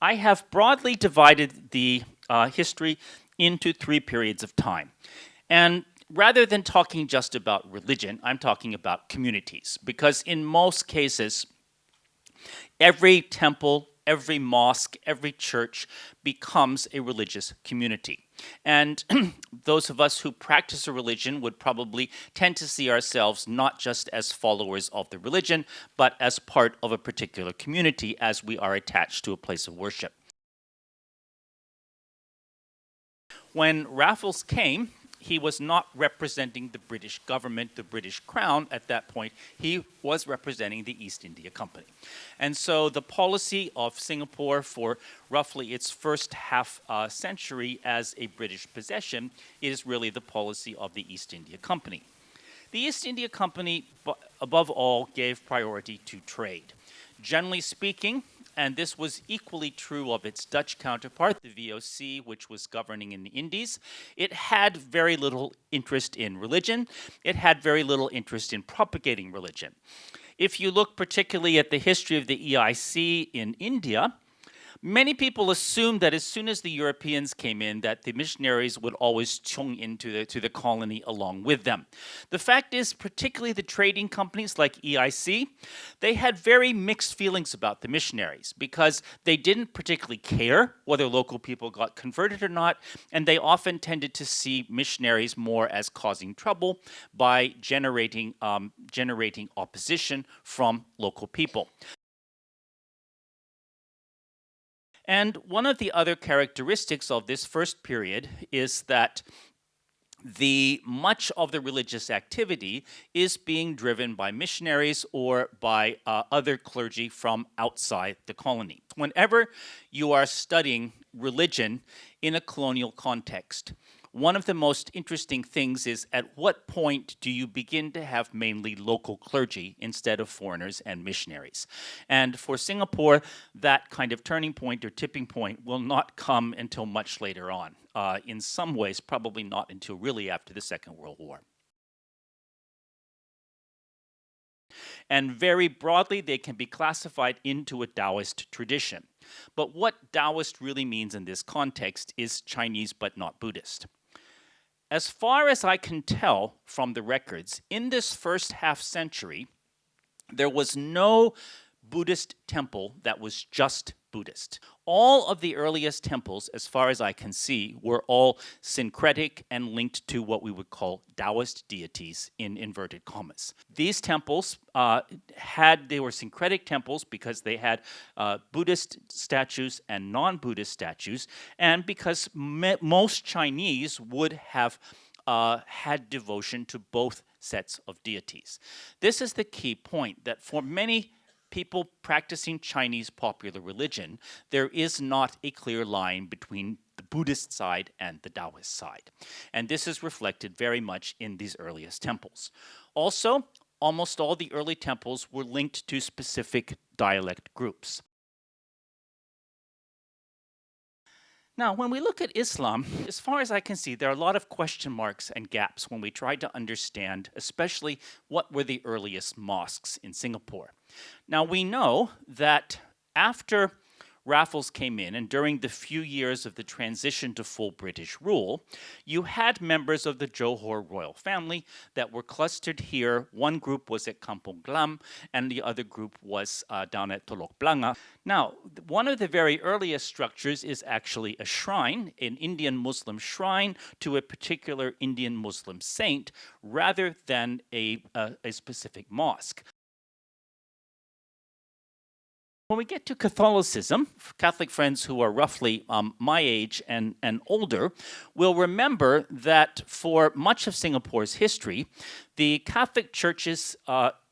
I have broadly divided the history into three periods of time. And rather than talking just about religion, I'm talking about communities, because in most cases, every temple, every mosque, every church becomes a religious community. And those of us who practice a religion would probably tend to see ourselves not just as followers of the religion, but as part of a particular community as we are attached to a place of worship. When Raffles came, he was not representing the British government, the British crown at that point. He was representing the East India Company. And so the policy of Singapore for roughly its first half century as a British possession is really the policy of the East India Company. The East India Company, above all, gave priority to trade. Generally speaking, and this was equally true of its Dutch counterpart, the VOC, which was governing in the Indies. It had very little interest in religion. It had very little interest in propagating religion. If you look particularly at the history of the EIC in India, many people assumed that as soon as the Europeans came in, that the missionaries would always chung into the colony along with them. The fact is, particularly the trading companies like EIC, they had very mixed feelings about the missionaries because they didn't particularly care whether local people got converted or not, and they often tended to see missionaries more as causing trouble by generating opposition from local people. And one of the other characteristics of this first period is that much of the religious activity is being driven by missionaries or by other clergy from outside the colony. Whenever you are studying religion in a colonial context, one of the most interesting things is at what point do you begin to have mainly local clergy instead of foreigners and missionaries? And for Singapore, that kind of turning point or tipping point will not come until much later on. In some ways, probably not until really after the Second World War. And very broadly, they can be classified into a Taoist tradition. But what Taoist really means in this context is Chinese but not Buddhist. As far as I can tell from the records, in this first half century, there was no Buddhist temple that was just Buddhist. All of the earliest temples, as far as I can see, were all syncretic and linked to what we would call Taoist deities in inverted commas. These temples they were syncretic temples because they had Buddhist statues and non-Buddhist statues, and because most Chinese would have had devotion to both sets of deities. This is the key point, that for many people practicing Chinese popular religion, there is not a clear line between the Buddhist side and the Taoist side. And this is reflected very much in these earliest temples. Also, almost all the early temples were linked to specific dialect groups. Now, when we look at Islam, as far as I can see, there are a lot of question marks and gaps when we try to understand, especially what were the earliest mosques in Singapore. Now, we know that after Raffles came in, and during the few years of the transition to full British rule, you had members of the Johor royal family that were clustered here. One group was at Kampong Glam, and the other group was down at Telok Blangah. Now, one of the very earliest structures is actually a shrine, an Indian Muslim shrine to a particular Indian Muslim saint, rather than a specific mosque. When we get to Catholicism, Catholic friends who are roughly my age and older will remember that for much of Singapore's history, the Catholic churches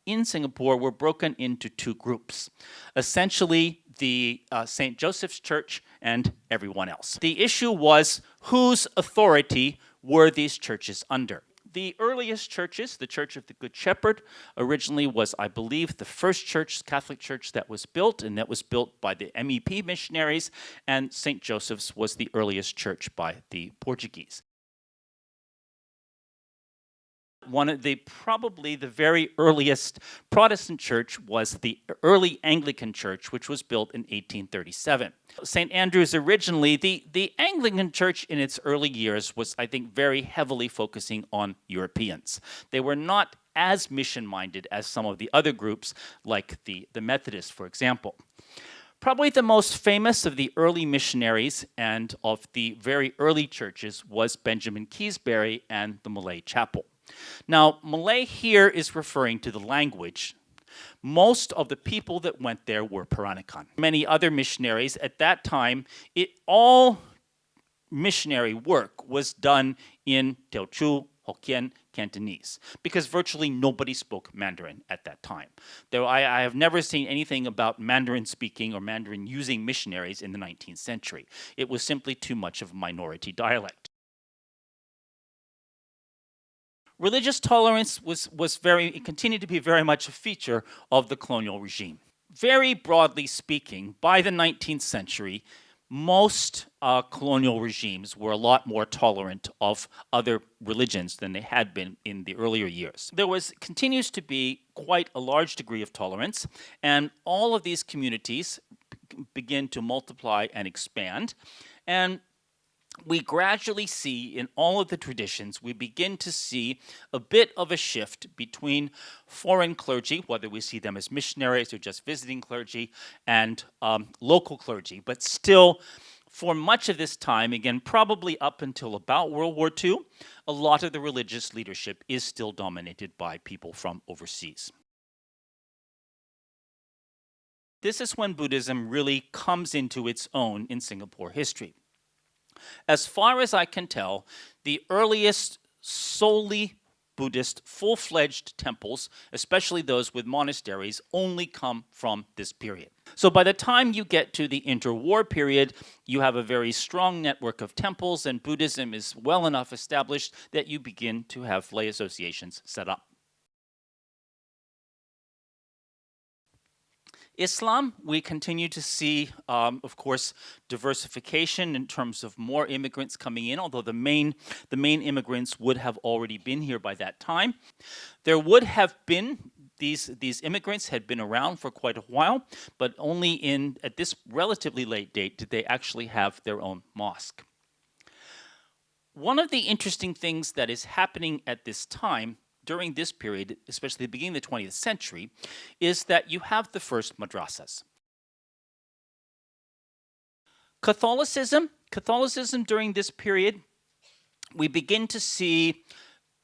in Singapore were broken into two groups. Essentially, the St. Joseph's Church and everyone else. The issue was whose authority were these churches under? The earliest churches, the Church of the Good Shepherd, originally was, I believe, the first church, Catholic church that was built, and that was built by the MEP missionaries, and St. Joseph's was the earliest church by the Portuguese. One of the probably the very earliest Protestant church was the early Anglican church, which was built in 1837. St. Andrew's originally, the Anglican church in its early years was, I think, very heavily focusing on Europeans. They were not as mission-minded as some of the other groups, like the Methodists, for example. Probably the most famous of the early missionaries and of the very early churches was Benjamin Keysbury and the Malay Chapel. Now, Malay here is referring to the language. Most of the people that went there were Peranakan. Many other missionaries at that time, all missionary work was done in Teochew, Hokkien, Cantonese, because virtually nobody spoke Mandarin at that time. I have never seen anything about Mandarin speaking or Mandarin using missionaries in the 19th century. It was simply too much of a minority dialect. Religious tolerance it continued to be very much a feature of the colonial regime. Very broadly speaking, by the 19th century, most colonial regimes were a lot more tolerant of other religions than they had been in the earlier years. There continues to be quite a large degree of tolerance, and all of these communities begin to multiply and expand. And we gradually see in all of the traditions, we begin to see a bit of a shift between foreign clergy, whether we see them as missionaries or just visiting clergy, and local clergy. But still, for much of this time, again, probably up until about World War II, a lot of the religious leadership is still dominated by people from overseas. This is when Buddhism really comes into its own in Singapore history. As far as I can tell, the earliest solely Buddhist full-fledged temples, especially those with monasteries, only come from this period. So by the time you get to the interwar period, you have a very strong network of temples, and Buddhism is well enough established that you begin to have lay associations set up. Islam, we continue to see, of course, diversification in terms of more immigrants coming in, although the main immigrants would have already been here by that time. There would have been, these immigrants had been around for quite a while, but only at this relatively late date did they actually have their own mosque. One of the interesting things that is happening at this time during this period, especially the beginning of the 20th century, is that you have the first madrasas. Catholicism during this period, we begin to see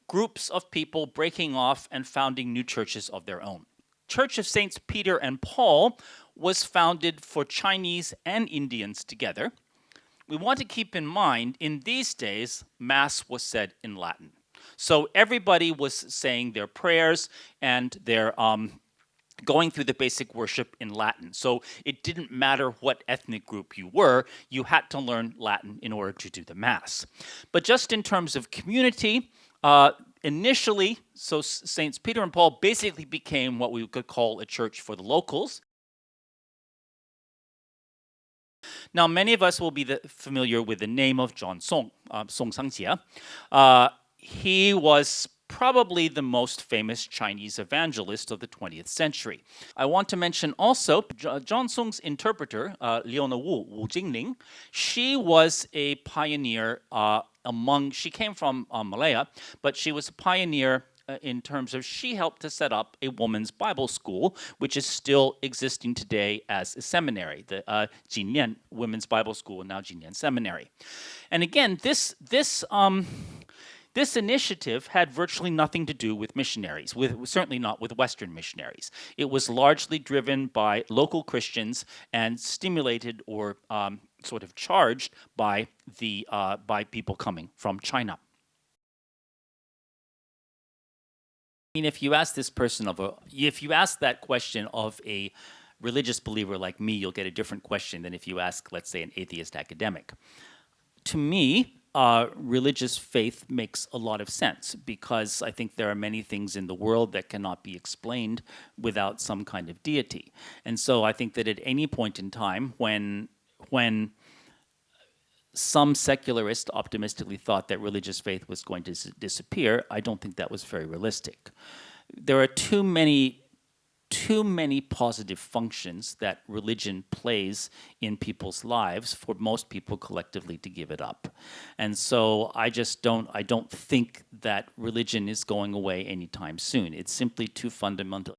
groups of people breaking off and founding new churches of their own. Church of Saints Peter and Paul was founded for Chinese and Indians together. We want to keep in mind, in these days, Mass was said in Latin. So everybody was saying their prayers and their going through the basic worship in Latin. So it didn't matter what ethnic group you were, you had to learn Latin in order to do the Mass. But just in terms of community, initially, so Saints Peter and Paul basically became what we could call a church for the locals. Now, many of us will be familiar with the name of John Song, Song Sangjie. He was probably the most famous Chinese evangelist of the 20th century. I want to mention also John Song's interpreter, Leona Wu Jingling. She was a pioneer she came from Malaya, but she was a pioneer in terms of she helped to set up a woman's Bible school, which is still existing today as a seminary, the Jinnian Women's Bible School, and now Jinnian Seminary. And again, this initiative had virtually nothing to do with missionaries, certainly not with Western missionaries. It was largely driven by local Christians and stimulated or sort of charged by people coming from China. I mean, if you ask that question of a religious believer like me, you'll get a different question than if you ask, let's say, an atheist academic. To me, religious faith makes a lot of sense because I think there are many things in the world that cannot be explained without some kind of deity. And so I think that at any point in time when some secularists optimistically thought that religious faith was going to disappear. I don't think that was very realistic. There are too many positive functions that religion plays in people's lives for most people collectively to give it up. And so I don't think that religion is going away anytime soon. It's simply too fundamental.